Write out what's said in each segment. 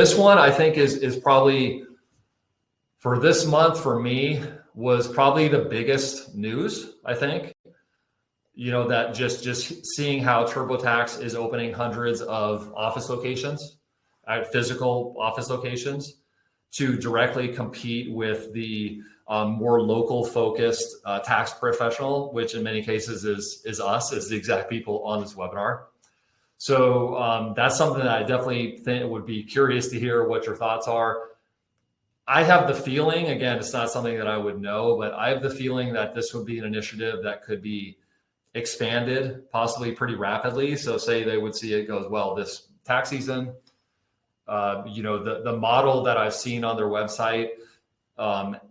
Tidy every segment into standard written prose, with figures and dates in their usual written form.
this one I think is probably, for this month for me, was probably the biggest news, I think. That just seeing how TurboTax is opening hundreds of office locations, physical office locations, to directly compete with the more local focused tax professional, which in many cases is us, is the exact people on this webinar. So that's something that I definitely think would be curious to hear what your thoughts are. I have the feeling, again, it's not something that I would know, but I have the feeling that this would be an initiative that could be expanded possibly pretty rapidly. So say they would see it goes, well, this tax season, the model that I've seen on their website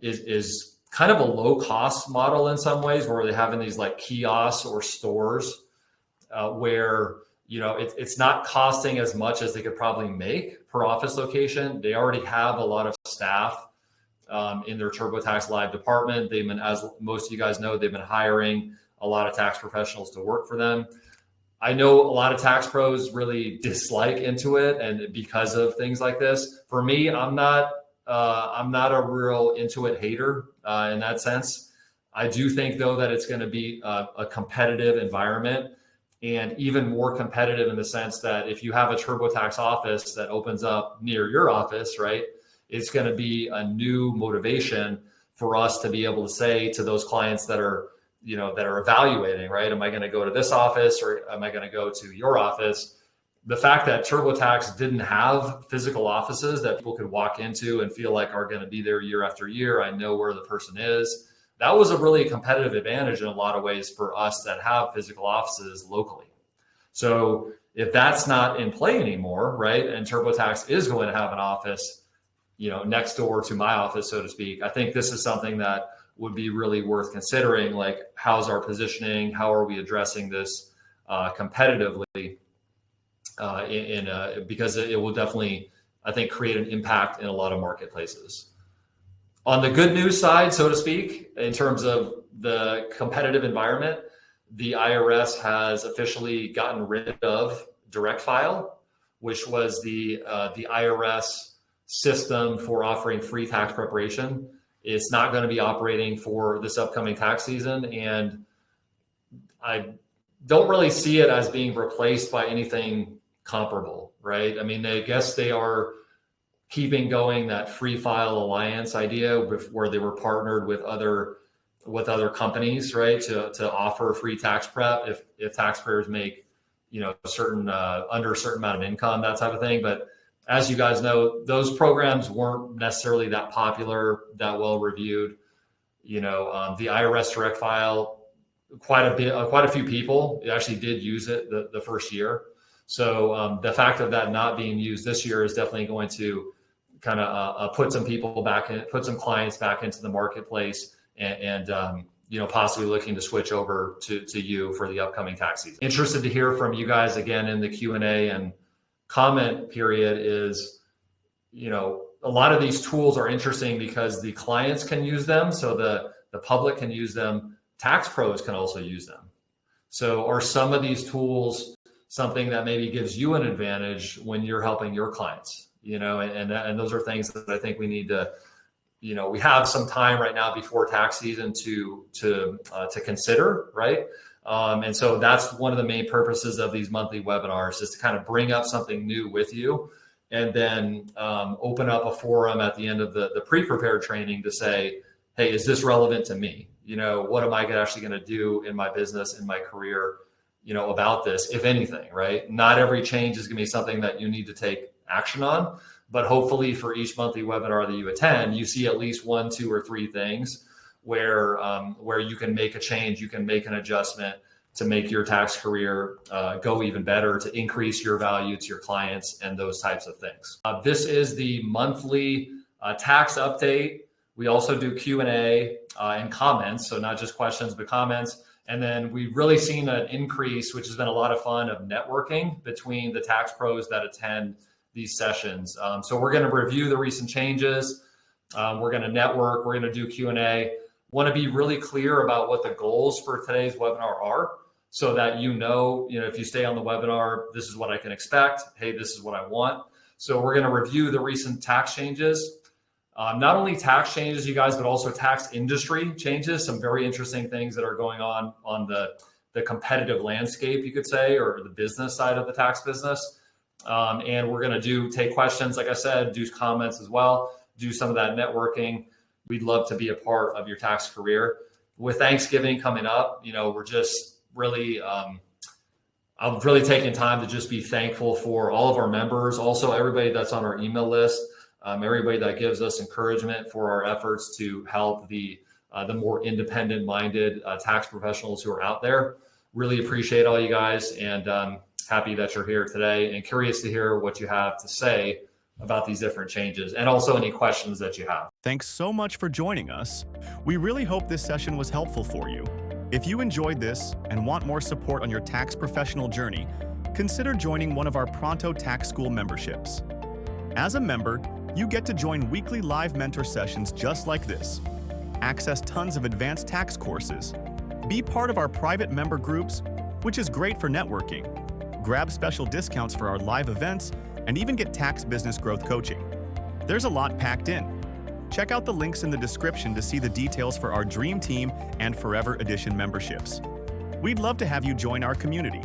is kind of a low cost model in some ways, where they have in these like kiosks or stores where, it's not costing as much as they could probably make per office location. They already have a lot of staff in their TurboTax Live department. They've been, as most of you guys know, they've been hiring a lot of tax professionals to work for them. I know a lot of tax pros really dislike Intuit, and because of things like this. For me, I'm not a real Intuit hater in that sense. I do think though that it's going to be a competitive environment, and even more competitive in the sense that if you have a TurboTax office that opens up near your office, right, it's going to be a new motivation for us to be able to say to those clients that are evaluating, right? Am I going to go to this office or am I going to go to your office? The fact that TurboTax didn't have physical offices that people could walk into and feel like are going to be there year after year, I know where the person is. That was a really competitive advantage in a lot of ways for us that have physical offices locally. So if that's not in play anymore, right, and TurboTax is going to have an office, next door to my office, so to speak, I think this is something that would be really worth considering. Like, how's our positioning? How are we addressing this competitively? Because it will definitely, I think, create an impact in a lot of marketplaces. On the good news side, so to speak, in terms of the competitive environment, the IRS has officially gotten rid of Direct File, which was the IRS system for offering free tax preparation. It's not going to be operating for this upcoming tax season, and I don't really see it as being replaced by anything comparable, right? I mean, I guess they are keeping going that Free File Alliance idea where they were partnered with other companies, right, to offer free tax prep if taxpayers make a certain under a certain amount of income, that type of thing. But as you guys know, those programs weren't necessarily that popular, that well reviewed. The IRS Direct File, quite a few people actually did use it the first year. So the fact of that not being used this year is definitely going to kind of put some people back in, put some clients back into the marketplace, and possibly looking to switch over to you for the upcoming tax season. Interested to hear from you guys again in the Q&A and comment period. Is, a lot of these tools are interesting because the clients can use them, so the public can use them, tax pros can also use them. So are some of these tools something that maybe gives you an advantage when you're helping your clients? And those are things that I think we need to, we have some time right now before tax season to consider, right? And so that's one of the main purposes of these monthly webinars, is to kind of bring up something new with you, and then open up a forum at the end of the pre-prepared training to say, hey, is this relevant to me? What am I actually going to do in my business, in my career, about this, if anything, right? Not every change is going to be something that you need to take action on, but hopefully for each monthly webinar that you attend, you see at least 1, 2, or 3 things where you can make a change, you can make an adjustment to make your tax career go even better, to increase your value to your clients, and those types of things. This is the monthly tax update. We also do Q&A and comments, so not just questions, but comments. And then we've really seen an increase, which has been a lot of fun, of networking between the tax pros that attend these sessions. So we're going to review the recent changes. We're going to network. We're going to do Q&A. Want to be really clear about what the goals for today's webinar are, so that if you stay on the webinar, this is what I can expect. Hey, this is what I want. So we're going to review the recent tax changes. Not only tax changes, you guys, but also tax industry changes, some very interesting things that are going on the competitive landscape, you could say, or the business side of the tax business. And we're going to take questions, like I said, do comments as well, do some of that networking. We'd love to be a part of your tax career. With Thanksgiving coming up, we're just really, I'm really taking time to just be thankful for all of our members, also everybody that's on our email list, everybody that gives us encouragement for our efforts to help the more independent-minded tax professionals who are out there. Really appreciate all you guys, and happy that you're here today, and curious to hear what you have to say about these different changes, and also any questions that you have. Thanks so much for joining us. We really hope this session was helpful for you. If you enjoyed this and want more support on your tax professional journey, consider joining one of our Pronto Tax School memberships. As a member, you get to join weekly live mentor sessions just like this, access tons of advanced tax courses, be part of our private member groups, which is great for networking, grab special discounts for our live events, and even get tax business growth coaching. There's a lot packed in. Check out the links in the description to see the details for our Dream Team and Forever Edition memberships. We'd love to have you join our community.